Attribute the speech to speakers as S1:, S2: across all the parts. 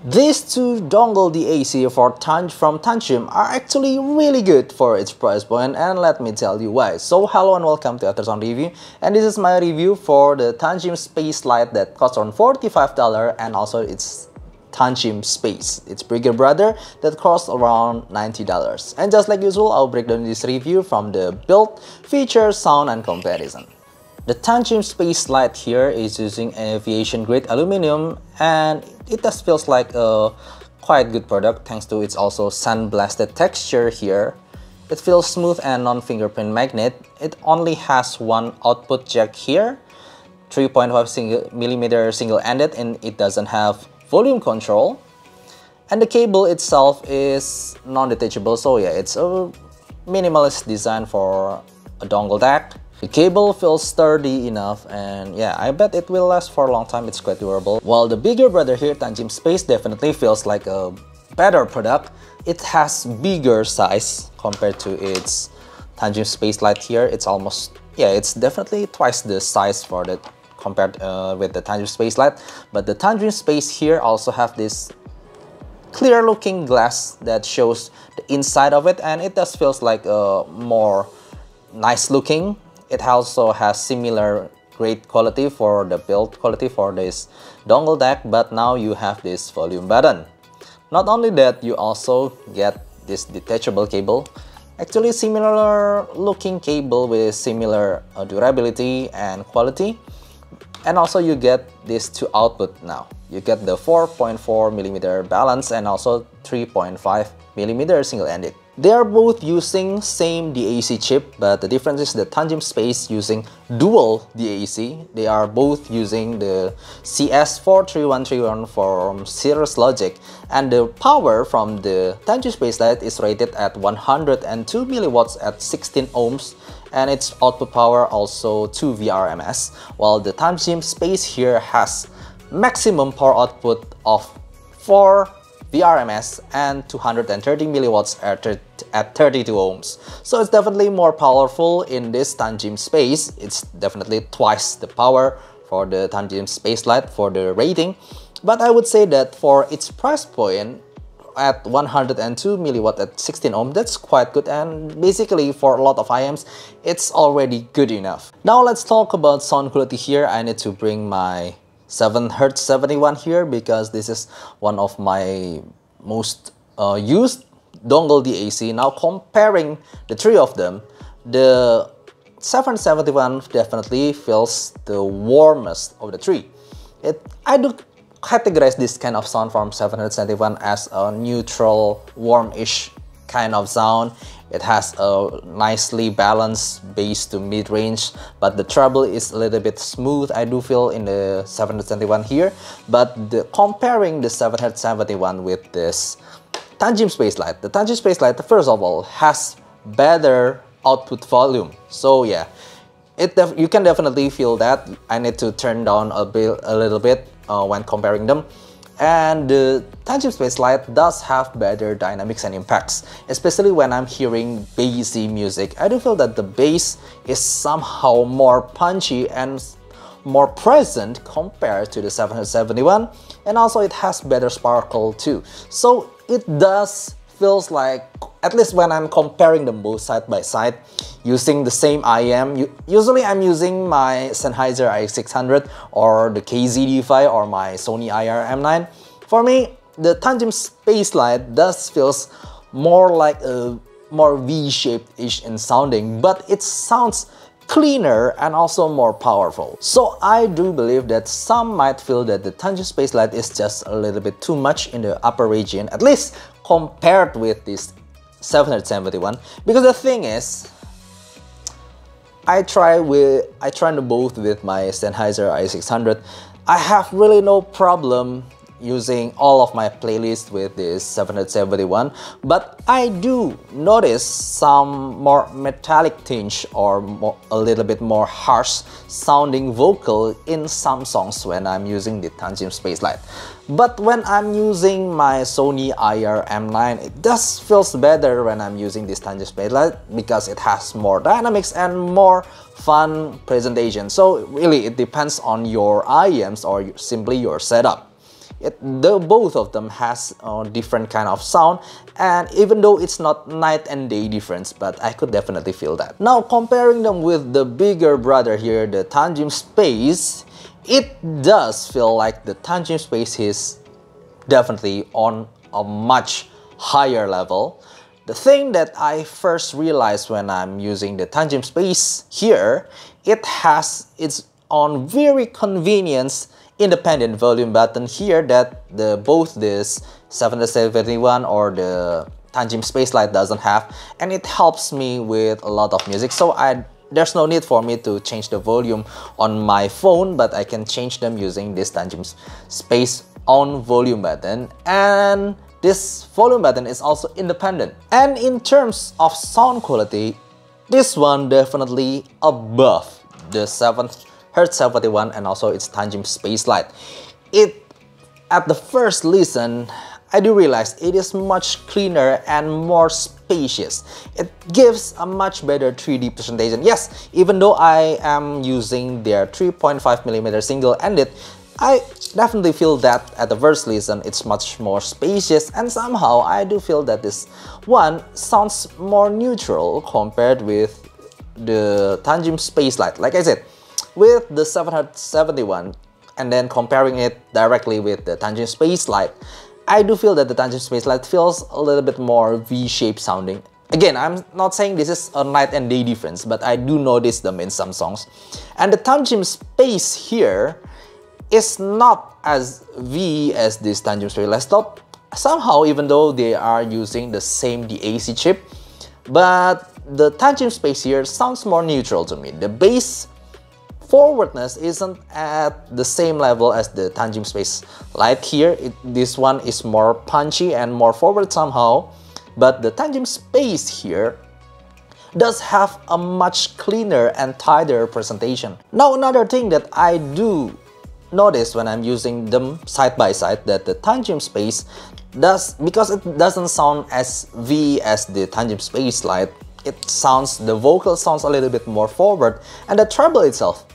S1: These two dongle DAC from Tanchjim are actually really good for its price point, and let me tell you why. So hello and welcome to Aftersound Review, and this is my review for the Tanchjim Space Lite that costs around $45, and also its Tanchjim Space, its bigger brother, that costs around $90. And just like usual, I'll break down this review from the build, feature, sound, and comparison. The Tanchjim Space Lite here is using aviation grade aluminum, and it just feels like a quite good product thanks to its also sandblasted texture here. It feels smooth and non-fingerprint magnet. It only has one output jack here, 3.5mm single-ended, and it doesn't have volume control. And the cable itself is non-detachable, so yeah, it's a minimalist design for a dongle DAC. The cable feels sturdy enough, and yeah, I bet it will last for a long time. It's quite durable. While the bigger brother here, Tanchjim Space, definitely feels like a better product. It has bigger size compared to its Tanchjim Space Lite here. It's almost, yeah, it's definitely twice the size for that compared with the Tanchjim Space Lite. But the Tanchjim Space here also have this clear looking glass that shows the inside of it, and it just feels like more nice looking. It also has similar great quality for the build quality for this dongle DAC, but now you have this volume button. Not only that, you also get this detachable cable, actually similar looking cable with similar durability and quality. And also you get these two output now. You get the 4.4mm balance and also 3.5mm single-ended. They are both using same DAC chip, but the difference is the Tanchjim Space using dual DAC. They are both using the CS43131 from Cirrus Logic, and the power from the Tanchjim Space Lite is rated at 102 milliwatts at 16 ohms, and its output power also 2 VRMS, while the Tanchjim Space here has maximum power output of 4 VRMS and 230 milliwatts at 32 ohms. So it's definitely more powerful in this Tanchjim Space. It's definitely twice the power for the Tanchjim Space Lite for the rating. But I would say that for its price point at 102 milliwatt at 16 ohm, that's quite good, and basically for a lot of IMs, it's already good enough. Now let's talk about sound quality here. I need to bring my 7Hz 71 here because this is one of my most used dongle DAC. Now comparing the three of them, the 771 definitely feels the warmest of the three. I do categorize this kind of sound from 771 as a neutral, warmish kind of sound. It has a nicely balanced bass to mid-range, but the treble is a little bit smooth, I do feel, in the 771 here. But comparing the 771 with this Tanchjim Space Lite, the Tanchjim Space Lite, first of all, has better output volume. So yeah, you can definitely feel that. I need to turn down a little bit when comparing them. And the Tanchjim Space Lite does have better dynamics and impacts, especially when I'm hearing bassy music. I do feel that the bass is somehow more punchy and more present compared to the 771, and also it has better sparkle too. So it does feels like, at least when I'm comparing them both side by side using the same IM, usually I'm using my Sennheiser i600 or the KZD5 or my Sony IR-M9. For me, the Tanchjim Space Lite does feels more like a more V-shaped-ish in sounding, but it sounds cleaner and also more powerful. So I do believe that some might feel that the Tanchjim Space Lite is just a little bit too much in the upper region, at least compared with this 771. Because the thing is, I try them both with my Sennheiser i600. I have really no problem using all of my playlists with this 771, but I do notice some more metallic tinge or a little bit more harsh sounding vocal in some songs when I'm using the Tanchjim Space Lite. But when I'm using my Sony IR-M9, it does feels better when I'm using this Tanchjim Space Lite because it has more dynamics and more fun presentation. So really, it depends on your IMs or simply your setup. Both of them has different kind of sound, and even though it's not night and day difference, but I could definitely feel that. Now comparing them with the bigger brother here, the Tanchjim Space, it does feel like the Tanchjim Space is definitely on a much higher level. The thing that I first realized when I'm using the Tanchjim Space here, it has its own very convenience independent volume button here that both this 771 or the Tanchjim Space Lite doesn't have, and it helps me with a lot of music. So there's no need for me to change the volume on my phone, but I can change them using this Tanchjim Space on volume button, and this volume button is also independent. And in terms of sound quality, this one definitely above the 7Hz71 and also its Tanchjim Space Lite. At the first listen, I do realize it is much cleaner and more spacious. It gives a much better 3D presentation. Yes, even though I am using their 3.5mm single-ended, I definitely feel that at the first listen it's much more spacious, and somehow I do feel that this one sounds more neutral compared with the Tanchjim Space Lite. Like I said, with the 771 and then comparing it directly with the Tanchjim Space Lite, I do feel that the Tanchjim Space Lite feels a little bit more V-shaped sounding. Again, I'm not saying this is a night and day difference, but I do notice them in some songs. And the Tanchjim Space here is not as V as this Tanchjim Space Lite. Somehow, even though they are using the same DAC chip, but the Tanchjim Space here sounds more neutral to me. The bass forwardness isn't at the same level as the Tanchjim Space Lite here. This one is more punchy and more forward somehow, but the Tanchjim Space here does have a much cleaner and tighter presentation. Now another thing that I do notice when I'm using them side by side, that the Tanchjim Space because it doesn't sound as V as the Tanchjim Space Lite, the vocal sounds a little bit more forward, and the treble itself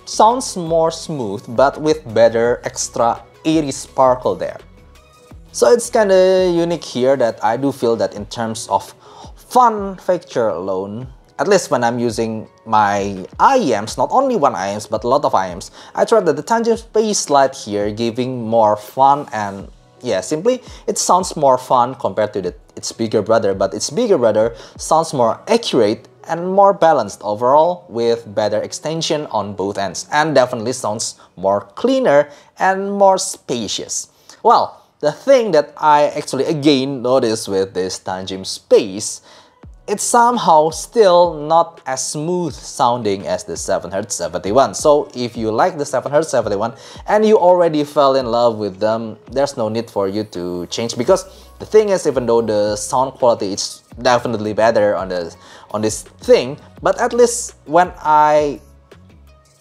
S1: sounds more smooth but with better extra airy sparkle there. So it's kinda unique here that I do feel that in terms of fun factor alone, at least when I'm using my IEMs, not only one IEMs but a lot of IEMs, I tried that the Tanchjim Space Lite here giving more fun, and yeah, simply it sounds more fun compared to its bigger brother, but its bigger brother sounds more accurate and more balanced overall with better extension on both ends, and definitely sounds more cleaner and more spacious. Well, the thing that I actually again noticed with this Tanchjim Space, it's somehow still not as smooth sounding as the 7Hz71. So if you like the 7Hz71 and you already fell in love with them, there's no need for you to change, because the thing is, even though the sound quality is definitely better on this thing, but at least when I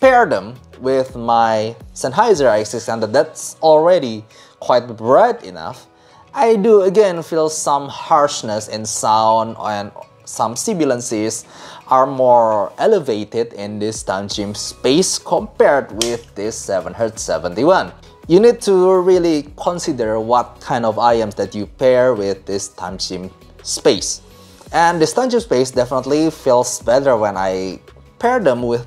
S1: pair them with my Sennheiser i600 that's already quite bright enough, I do again feel some harshness in sound, and some sibilances are more elevated in this Tanchjim Space compared with this 7Hz71. You need to really consider what kind of IEMs that you pair with this Tanchjim Space. And this Tanchjim Space definitely feels better when I pair them with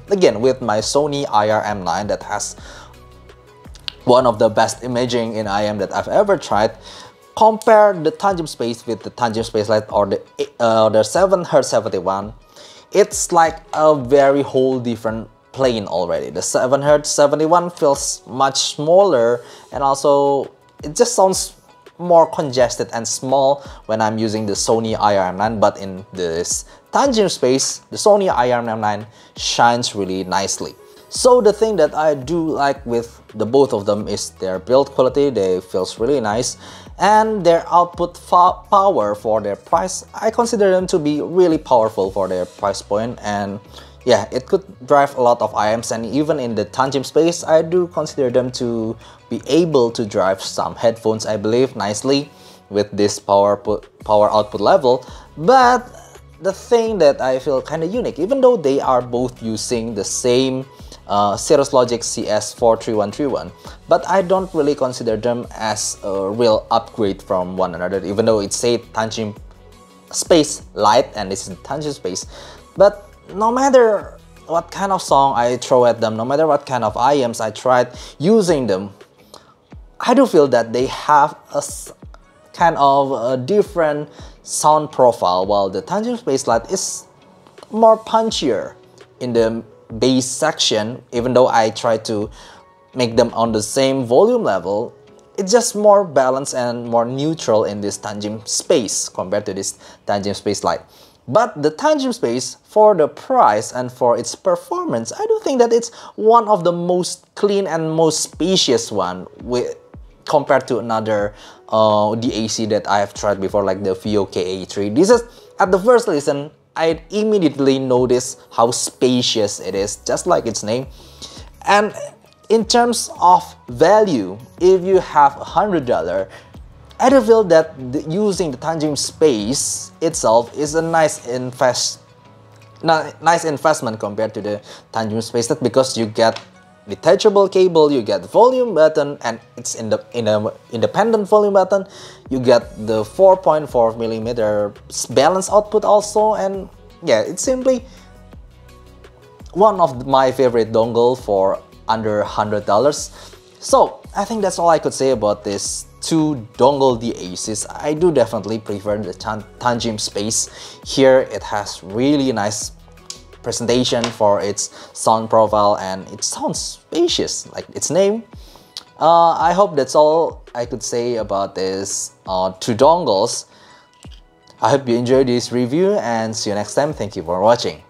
S1: my Sony IR-M9 that has one of the best imaging in IEM that I've ever tried. Compare the Tanchjim Space with the Tanchjim Space Lite or the 7Hz71, it's like a very whole different plane already. The 7Hz71 feels much smaller, and also it just sounds more congested and small when I'm using the Sony IR-M9, but in this Tanchjim Space, the Sony IR-M9 shines really nicely. So the thing that I do like with the both of them is their build quality. They feels really nice, and their output power for their price. I consider them to be really powerful for their price point, and yeah, it could drive a lot of IEMs, and even in the Tanchjim Space, I do consider them to be able to drive some headphones, I believe, nicely with this power output level. But the thing that I feel kind of unique, even though they are both using the same Cirrus Logic CS43131, but I don't really consider them as a real upgrade from one another, even though it said Tanchjim space Lite and this is Tanchjim space. But no matter what kind of song I throw at them, no matter what kind of IEMs I tried using them, I do feel that they have a kind of a different sound profile, while the Tanchjim space Lite is more punchier in the bass section. Even though I try to make them on the same volume level, it's just more balanced and more neutral in this Tanchjim space compared to this Tanchjim space Lite. But the Tanchjim space, for the price and for its performance, I do think that it's one of the most clean and most spacious one compared to another DAC that I have tried before, like the VOK-A3. This is, at the first listen, I immediately noticed how spacious it is, just like its name. And in terms of value, if you have $100, I do feel that using the Tanchjim space itself is a nice investment compared to the Tanchjim space Lite, because you get detachable cable, you get the volume button, and it's in the independent volume button. You get the 4.4mm balance output also, and yeah, it's simply one of my favorite dongle for under $100. So I think that's all I could say about this two dongle DACs. I do definitely prefer the Tanchjim space. Here it has really nice presentation for its sound profile, and it sounds spacious like its name. I hope that's all I could say about this two dongles. I hope you enjoyed this review, and see you next time. Thank you for watching.